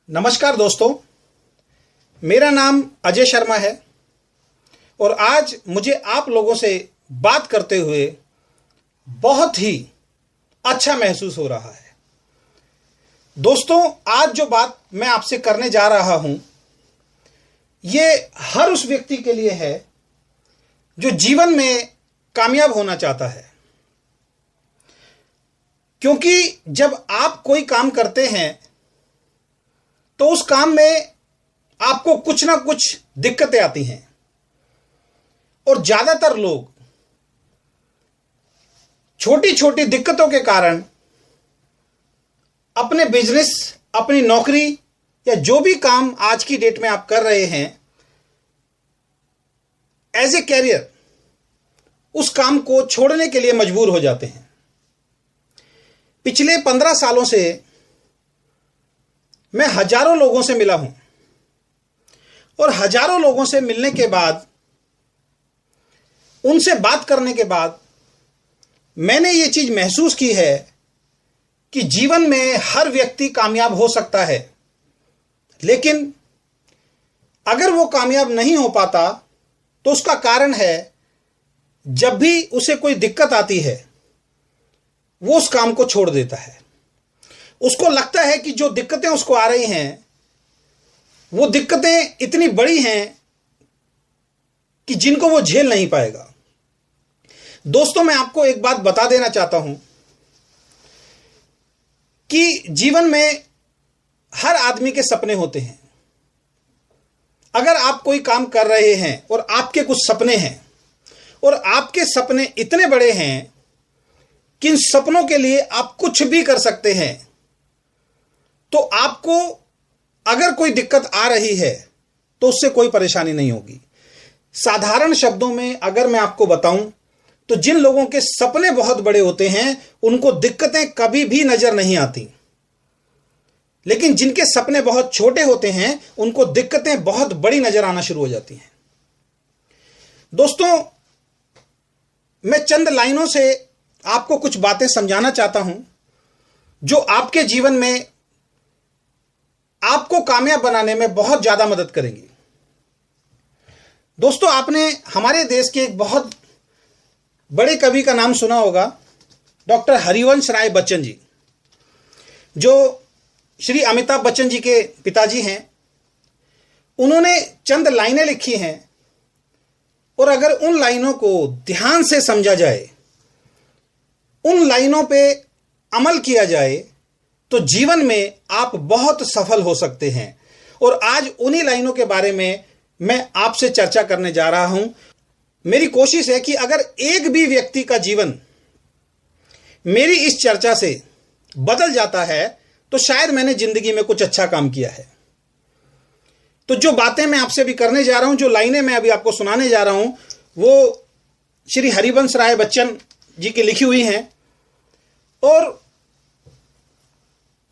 नमस्कार दोस्तों, मेरा नाम अजय शर्मा है और आज मुझे आप लोगों से बात करते हुए बहुत ही अच्छा महसूस हो रहा है। दोस्तों, आज जो बात मैं आपसे करने जा रहा हूं, ये हर उस व्यक्ति के लिए है जो जीवन में कामयाब होना चाहता है। क्योंकि जब आप कोई काम करते हैं तो उस काम में आपको कुछ ना कुछ दिक्कतें आती हैं और ज्यादातर लोग छोटी छोटी दिक्कतों के कारण अपने बिजनेस, अपनी नौकरी या जो भी काम आज की डेट में आप कर रहे हैं एज ए कैरियर, उस काम को छोड़ने के लिए मजबूर हो जाते हैं। पिछले 15 सालों से मैं हजारों लोगों से मिला हूं और हजारों लोगों से मिलने के बाद, उनसे बात करने के बाद मैंने ये चीज महसूस की है कि जीवन में हर व्यक्ति कामयाब हो सकता है, लेकिन अगर वो कामयाब नहीं हो पाता तो उसका कारण है जब भी उसे कोई दिक्कत आती है वो उस काम को छोड़ देता है। उसको लगता है कि जो दिक्कतें उसको आ रही हैं वो दिक्कतें इतनी बड़ी हैं कि जिनको वो झेल नहीं पाएगा। दोस्तों, मैं आपको एक बात बता देना चाहता हूं कि जीवन में हर आदमी के सपने होते हैं। अगर आप कोई काम कर रहे हैं और आपके कुछ सपने हैं और आपके सपने इतने बड़े हैं कि इन सपनों के लिए आप कुछ भी कर सकते हैं, तो आपको अगर कोई दिक्कत आ रही है तो उससे कोई परेशानी नहीं होगी। साधारण शब्दों में अगर मैं आपको बताऊं तो जिन लोगों के सपने बहुत बड़े होते हैं उनको दिक्कतें कभी भी नजर नहीं आती, लेकिन जिनके सपने बहुत छोटे होते हैं उनको दिक्कतें बहुत बड़ी नजर आना शुरू हो जाती हैं। दोस्तों, मैं चंद लाइनों से आपको कुछ बातें समझाना चाहता हूं जो आपके जीवन में आपको कामयाब बनाने में बहुत ज्यादा मदद करेंगी। दोस्तों, आपने हमारे देश के एक बहुत बड़े कवि का नाम सुना होगा, डॉक्टर हरिवंश राय बच्चन जी, जो श्री अमिताभ बच्चन जी के पिताजी हैं। उन्होंने चंद लाइनें लिखी हैं और अगर उन लाइनों को ध्यान से समझा जाए, उन लाइनों पे अमल किया जाए तो जीवन में आप बहुत सफल हो सकते हैं। और आज उन्हीं लाइनों के बारे में मैं आपसे चर्चा करने जा रहा हूं। मेरी कोशिश है कि अगर एक भी व्यक्ति का जीवन मेरी इस चर्चा से बदल जाता है तो शायद मैंने जिंदगी में कुछ अच्छा काम किया है। तो जो बातें मैं आपसे अभी करने जा रहा हूं, जो लाइनें मैं अभी आपको सुनाने जा रहा हूं, वो श्री हरिवंश राय बच्चन जी की लिखी हुई हैं। और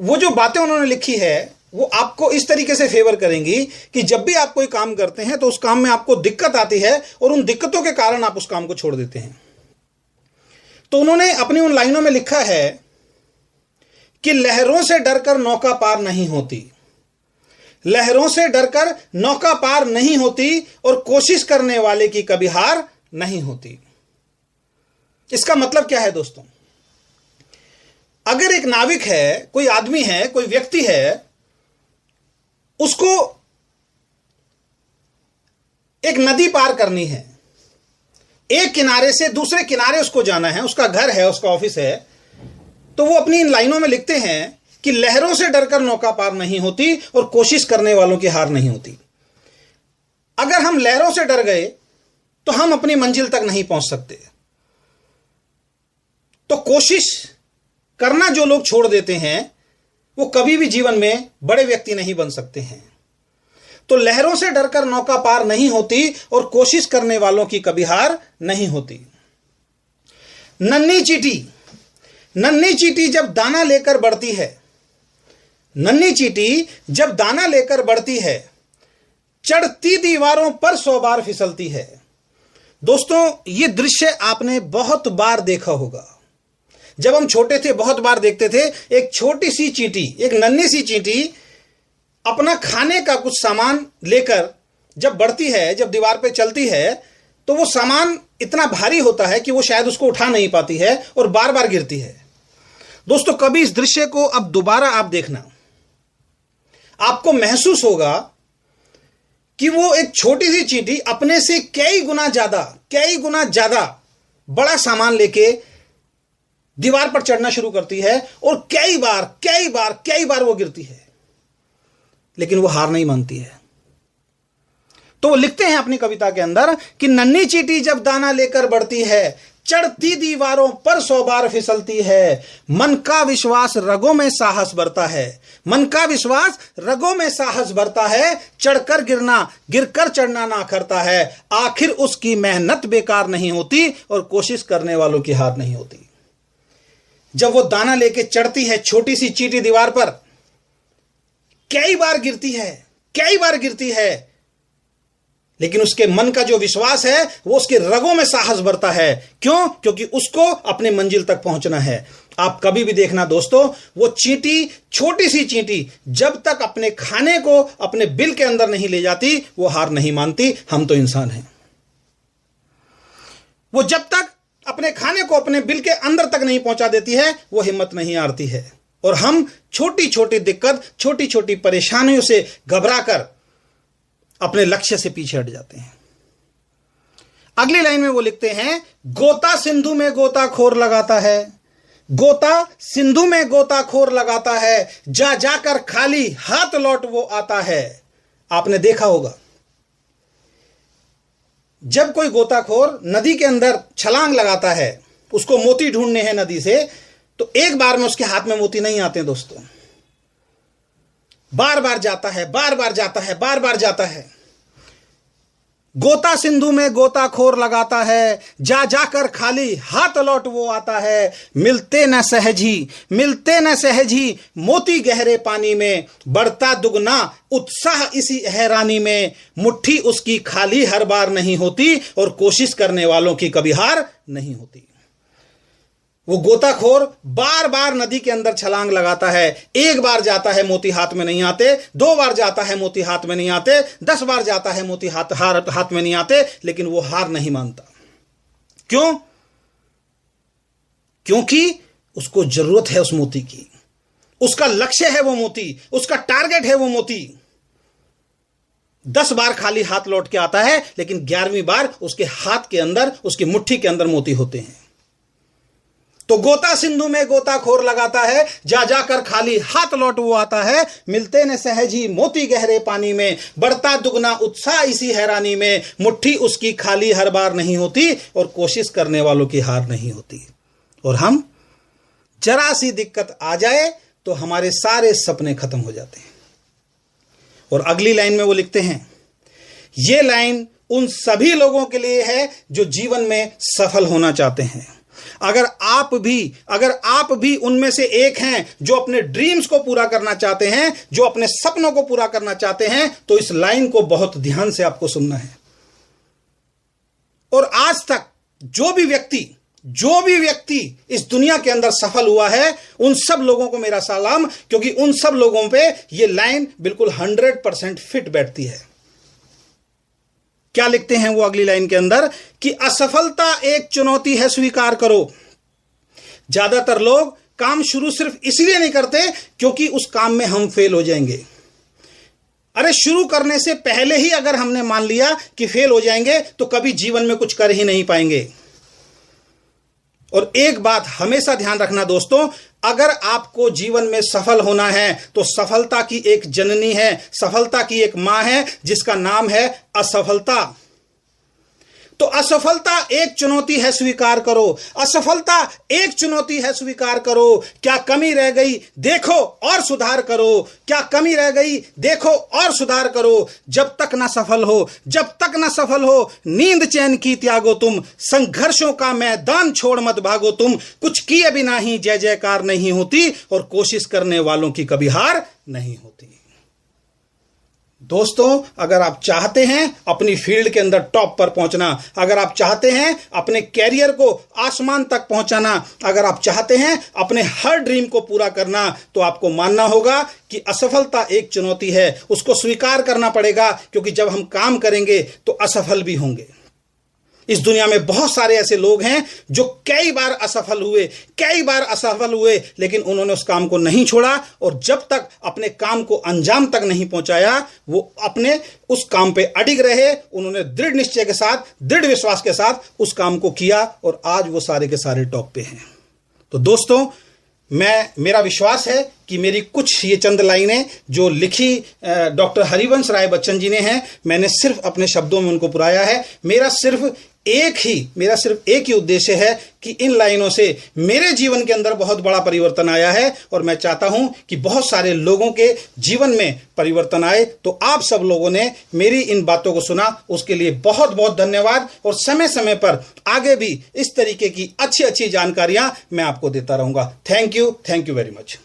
वो जो बातें उन्होंने लिखी है वो आपको इस तरीके से फेवर करेंगी कि जब भी आप कोई काम करते हैं तो उस काम में आपको दिक्कत आती है और उन दिक्कतों के कारण आप उस काम को छोड़ देते हैं। तो उन्होंने अपनी उन लाइनों में लिखा है कि लहरों से डरकर नौका पार नहीं होती, लहरों से डरकर नौका पार नहीं होती और कोशिश करने वाले की कभी हार नहीं होती। इसका मतलब क्या है दोस्तों? अगर एक नाविक है, कोई आदमी है, कोई व्यक्ति है, उसको एक नदी पार करनी है, एक किनारे से दूसरे किनारे उसको जाना है, उसका घर है, उसका ऑफिस है, तो वो अपनी इन लाइनों में लिखते हैं कि लहरों से डरकर नौका पार नहीं होती और कोशिश करने वालों की हार नहीं होती। अगर हम लहरों से डर गए तो हम अपनी मंजिल तक नहीं पहुंच सकते। तो कोशिश करना जो लोग छोड़ देते हैं वो कभी भी जीवन में बड़े व्यक्ति नहीं बन सकते हैं। तो लहरों से डरकर नौका पार नहीं होती और कोशिश करने वालों की कभी हार नहीं होती। नन्ही चींटी जब दाना लेकर बढ़ती है, नन्ही चींटी जब दाना लेकर बढ़ती है, चढ़ती दीवारों पर 100 बार फिसलती है। दोस्तों, ये दृश्य आपने बहुत बार देखा होगा। जब हम छोटे थे बहुत बार देखते थे, एक छोटी सी चींटी, एक नन्ही सी चींटी अपना खाने का कुछ सामान लेकर जब बढ़ती है, जब दीवार पे चलती है, तो वो सामान इतना भारी होता है कि वो शायद उसको उठा नहीं पाती है और बार बार गिरती है। दोस्तों, कभी इस दृश्य को अब दोबारा आप देखना, आपको महसूस होगा कि वो एक छोटी सी चींटी अपने से कई गुना ज्यादा बड़ा सामान लेके दीवार पर चढ़ना शुरू करती है और कई बार वो गिरती है, लेकिन वो हार नहीं मानती है। तो वो लिखते हैं अपनी कविता के अंदर कि नन्ही चींटी जब दाना लेकर बढ़ती है, चढ़ती दीवारों पर 100 बार फिसलती है, मन का विश्वास रगों में साहस भरता है, मन का विश्वास रगों में साहस भरता है, चढ़कर गिरना गिरकर चढ़ना ना करता है, आखिर उसकी मेहनत बेकार नहीं होती और कोशिश करने वालों की हार नहीं होती। जब वो दाना लेके चढ़ती है छोटी सी चींटी दीवार पर, कई बार गिरती है, लेकिन उसके मन का जो विश्वास है वो उसके रगों में साहस भरता है। क्यों? क्योंकि उसको अपने मंजिल तक पहुंचना है। आप कभी भी देखना दोस्तों, वो चींटी, छोटी सी चींटी, जब तक अपने खाने को अपने बिल के अंदर नहीं ले जाती, वो हार नहीं मानती। हम तो इंसान हैं, वो जब तक अपने खाने को अपने बिल के अंदर तक नहीं पहुंचा देती है, वो हिम्मत नहीं हारती है। और हम छोटी छोटी दिक्कत, छोटी छोटी परेशानियों से घबराकर अपने लक्ष्य से पीछे हट जाते हैं। अगली लाइन में वो लिखते हैं, गोता सिंधु में गोताखोर लगाता है, गोता सिंधु में गोताखोर लगाता है, जा जाकर खाली हाथ लौट वो आता है। आपने देखा होगा, जब कोई गोताखोर नदी के अंदर छलांग लगाता है, उसको मोती ढूंढने हैं नदी से, तो एक बार में उसके हाथ में मोती नहीं आते दोस्तों, बार बार जाता है। गोता सिंधु में गोताखोर लगाता है, जा जाकर खाली हाथ लौट वो आता है, मिलते न सहज ही मोती गहरे पानी में, बढ़ता दुगना उत्साह इसी हैरानी में, मुट्ठी उसकी खाली हर बार नहीं होती और कोशिश करने वालों की कभी हार नहीं होती। वो गोताखोर बार बार नदी के अंदर छलांग लगाता है, एक बार जाता है मोती हाथ में नहीं आते, 2 बार जाता है मोती हाथ में नहीं आते, 10 बार जाता है मोती हाथ में नहीं आते, लेकिन वो हार नहीं मानता। क्यों? क्योंकि उसको जरूरत है उस मोती की, उसका लक्ष्य है वो मोती, उसका टारगेट है वो मोती। 10 बार खाली हाथ लौट के आता है, लेकिन 11वीं बार उसके हाथ के अंदर, उसकी मुट्ठी के अंदर मोती होते हैं। तो गोता सिंधु में गोताखोर लगाता है, जा जाकर खाली हाथ लौट वो आता है, मिलते न सहज ही मोती गहरे पानी में, बढ़ता दुगना उत्साह इसी हैरानी में, मुट्ठी उसकी खाली हर बार नहीं होती और कोशिश करने वालों की हार नहीं होती। और हम जरा सी दिक्कत आ जाए तो हमारे सारे सपने खत्म हो जाते हैं। और अगली लाइन में वो लिखते हैं, ये लाइन उन सभी लोगों के लिए है जो जीवन में सफल होना चाहते हैं। अगर आप भी उनमें से एक हैं जो अपने ड्रीम्स को पूरा करना चाहते हैं, जो अपने सपनों को पूरा करना चाहते हैं, तो इस लाइन को बहुत ध्यान से आपको सुनना है। और आज तक जो भी व्यक्ति इस दुनिया के अंदर सफल हुआ है, उन सब लोगों को मेरा सलाम, क्योंकि उन सब लोगों पे ये लाइन बिल्कुल 100% फिट बैठती है। क्या लिखते हैं वो अगली लाइन के अंदर कि असफलता एक चुनौती है स्वीकार करो। ज्यादातर लोग काम शुरू सिर्फ इसलिए नहीं करते क्योंकि उस काम में हम फेल हो जाएंगे। अरे शुरू करने से पहले ही अगर हमने मान लिया कि फेल हो जाएंगे तो कभी जीवन में कुछ कर ही नहीं पाएंगे। और एक बात हमेशा ध्यान रखना दोस्तों, अगर आपको जीवन में सफल होना है तो सफलता की एक जननी है, सफलता की एक मां है जिसका नाम है असफलता। तो असफलता एक चुनौती है स्वीकार करो, असफलता एक चुनौती है स्वीकार करो। क्या कमी रह गई देखो और सुधार करो, क्या कमी रह गई देखो और सुधार करो। जब तक ना सफल हो नींद चैन की त्यागो तुम, संघर्षों का मैदान छोड़ मत भागो तुम। कुछ किए बिना ही जय जयकार नहीं होती और कोशिश करने वालों की कभी हार नहीं होती। दोस्तों, अगर आप चाहते हैं अपनी फील्ड के अंदर टॉप पर पहुंचना, अगर आप चाहते हैं अपने कैरियर को आसमान तक पहुंचाना, अगर आप चाहते हैं अपने हर ड्रीम को पूरा करना, तो आपको मानना होगा कि असफलता एक चुनौती है। उसको स्वीकार करना पड़ेगा, क्योंकि जब हम काम करेंगे तो असफल भी होंगे। इस दुनिया में बहुत सारे ऐसे लोग हैं जो कई बार असफल हुए, लेकिन उन्होंने उस काम को नहीं छोड़ा, और जब तक अपने काम को अंजाम तक नहीं पहुंचाया, वो अपने उस काम पे अडिग रहे। उन्होंने दृढ़ निश्चय के साथ, दृढ़ विश्वास के साथ उस काम को किया, और आज वो सारे के सारे टॉप पे हैं। तो दोस्तों, मेरा विश्वास है कि मेरी कुछ ये चंद लाइनें जो लिखी डॉक्टर हरिवंश राय बच्चन जी ने हैं, मैंने सिर्फ अपने शब्दों में उनको पुराया है। मेरा सिर्फ एक ही उद्देश्य है कि इन लाइनों से मेरे जीवन के अंदर बहुत बड़ा परिवर्तन आया है, और मैं चाहता हूं कि बहुत सारे लोगों के जीवन में परिवर्तन आए। तो आप सब लोगों ने मेरी इन बातों को सुना, उसके लिए बहुत बहुत धन्यवाद। और समय समय पर आगे भी इस तरीके की अच्छी अच्छी जानकारियां मैं आपको देता रहूंगा। Thank you very much.